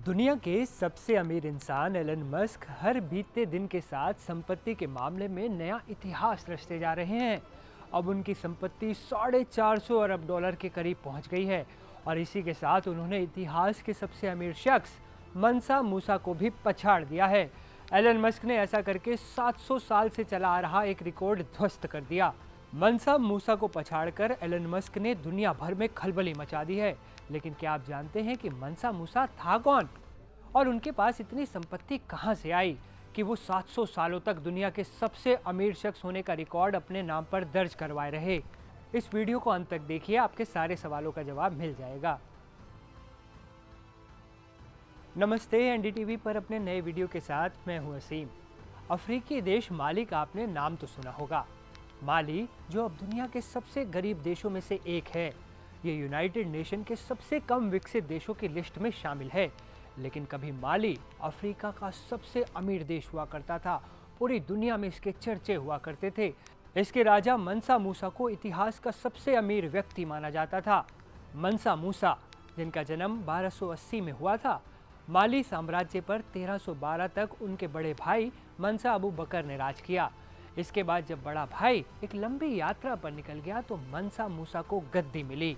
दुनिया के सबसे अमीर इंसान एलन मस्क हर बीतते दिन के साथ संपत्ति के मामले में नया इतिहास रचते जा रहे हैं। अब उनकी संपत्ति $450 अरब के करीब पहुंच गई है और इसी के साथ उन्होंने इतिहास के सबसे अमीर शख्स मनसा मूसा को भी पछाड़ दिया है। एलन मस्क ने ऐसा करके 700 साल से चला आ रहा एक रिकॉर्ड ध्वस्त कर दिया। मनसा मूसा को पछाड़कर एलन मस्क ने दुनिया भर में खलबली मचा दी है। लेकिन क्या आप जानते हैं कि मनसा मूसा था कौन और उनके पास इतनी संपत्ति कहां से आई कि वो 700 सालों तक दुनिया के सबसे अमीर शख्स होने का रिकॉर्ड अपने नाम पर दर्ज करवाए रहे। इस वीडियो को अंत तक देखिए, आपके सारे सवालों का जवाब मिल जाएगा। नमस्ते, एनडीटीवी पर अपने नए वीडियो के साथ मैं हूं असीम। अफ्रीकी देश माली का आपने नाम तो सुना होगा। माली जो अब दुनिया के सबसे गरीब देशों में से एक है, ये यूनाइटेड नेशन के सबसे कम विकसित देशों की लिस्ट में शामिल है। लेकिन कभी माली अफ्रीका का सबसे अमीर देश हुआ करता था। पूरी दुनिया में इसके चर्चे हुआ करते थे। इसके राजा मनसा मूसा को इतिहास का सबसे अमीर व्यक्ति माना जाता था। मनसा मूसा, जिनका जन्म 1280 में हुआ था, माली साम्राज्य पर 1312 तक उनके बड़े भाई मनसा अबू बकर ने राज किया। इसके बाद जब बड़ा भाई एक लंबी यात्रा पर निकल गया तो मनसा मूसा को गद्दी मिली।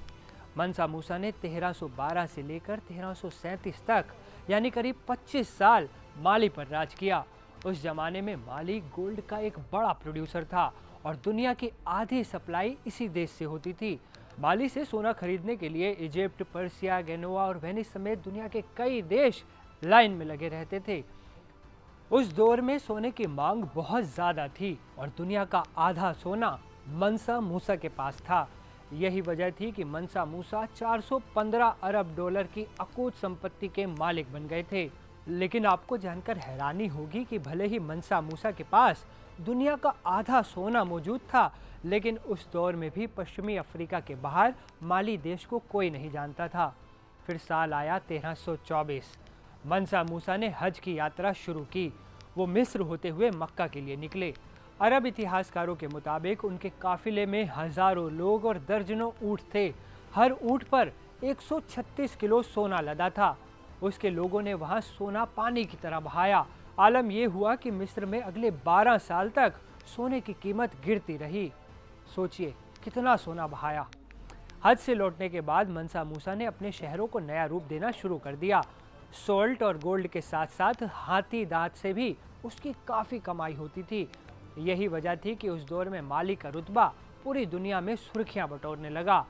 मनसा मूसा ने 1312 से लेकर 1337 तक यानी करीब 25 साल माली पर राज किया। उस जमाने में माली गोल्ड का एक बड़ा प्रोड्यूसर था और दुनिया की आधी सप्लाई इसी देश से होती थी। माली से सोना खरीदने के लिए इजिप्ट, पर्सिया, गेनोआ और वेनिस समेत दुनिया के कई देश लाइन में लगे रहते थे। उस दौर में सोने की मांग बहुत ज़्यादा थी और दुनिया का आधा सोना मनसा मूसा के पास था। यही वजह थी कि मनसा मूसा $415 अरब की अकूत संपत्ति के मालिक बन गए थे। लेकिन आपको जानकर हैरानी होगी कि भले ही मनसा मूसा के पास दुनिया का आधा सोना मौजूद था, लेकिन उस दौर में भी पश्चिमी अफ्रीका के बाहर माली देश को कोई नहीं जानता था। फिर साल आया 1324। मनसा मूसा ने हज की यात्रा शुरू की। वो मिस्र होते हुए मक्का के लिए निकले। अरब इतिहासकारों के मुताबिक उनके काफिले में हजारों लोग और दर्जनों ऊंट थे। हर ऊंट पर 136 किलो सोना लदा था। उसके लोगों ने वहां सोना पानी की तरह बहाया। आलम यह हुआ कि मिस्र में अगले 12 साल तक सोने की कीमत गिरती रही। सोचिए कितना सोना बहाया। हज से लौटने के बाद मनसा मूसा ने अपने शहरों को नया रूप देना शुरू कर दिया। सोल्ट और गोल्ड के साथ साथ हाथी दांत से भी उसकी काफ़ी कमाई होती थी। यही वजह थी कि उस दौर में माली का रुतबा पूरी दुनिया में सुर्खियां बटोरने लगा।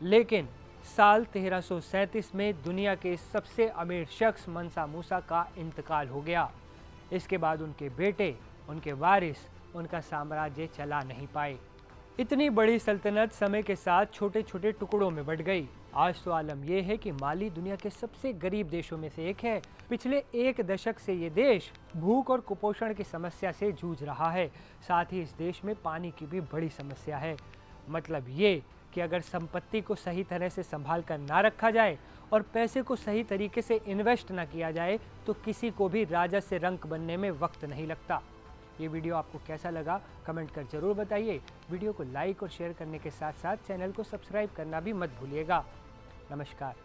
लेकिन साल 1337 में दुनिया के सबसे अमीर शख्स मनसा मूसा का इंतकाल हो गया। इसके बाद उनके बेटे, उनके वारिस उनका साम्राज्य चला नहीं पाए। इतनी बड़ी सल्तनत समय के साथ छोटे छोटे टुकड़ों में बंट गई। आज तो आलम यह है कि माली दुनिया के सबसे गरीब देशों में से एक है। पिछले एक दशक से ये देश भूख और कुपोषण की समस्या से जूझ रहा है। साथ ही इस देश में पानी की भी बड़ी समस्या है। मतलब ये कि अगर संपत्ति को सही तरह से संभाल कर ना रखा जाए और पैसे को सही तरीके से इन्वेस्ट ना किया जाए तो किसी को भी राजा से रंक बनने में वक्त नहीं लगता। ये वीडियो आपको कैसा लगा कमेंट कर जरूर बताइए। वीडियो को लाइक और शेयर करने के साथ साथ चैनल को सब्सक्राइब करना भी मत भूलिएगा। नमस्कार।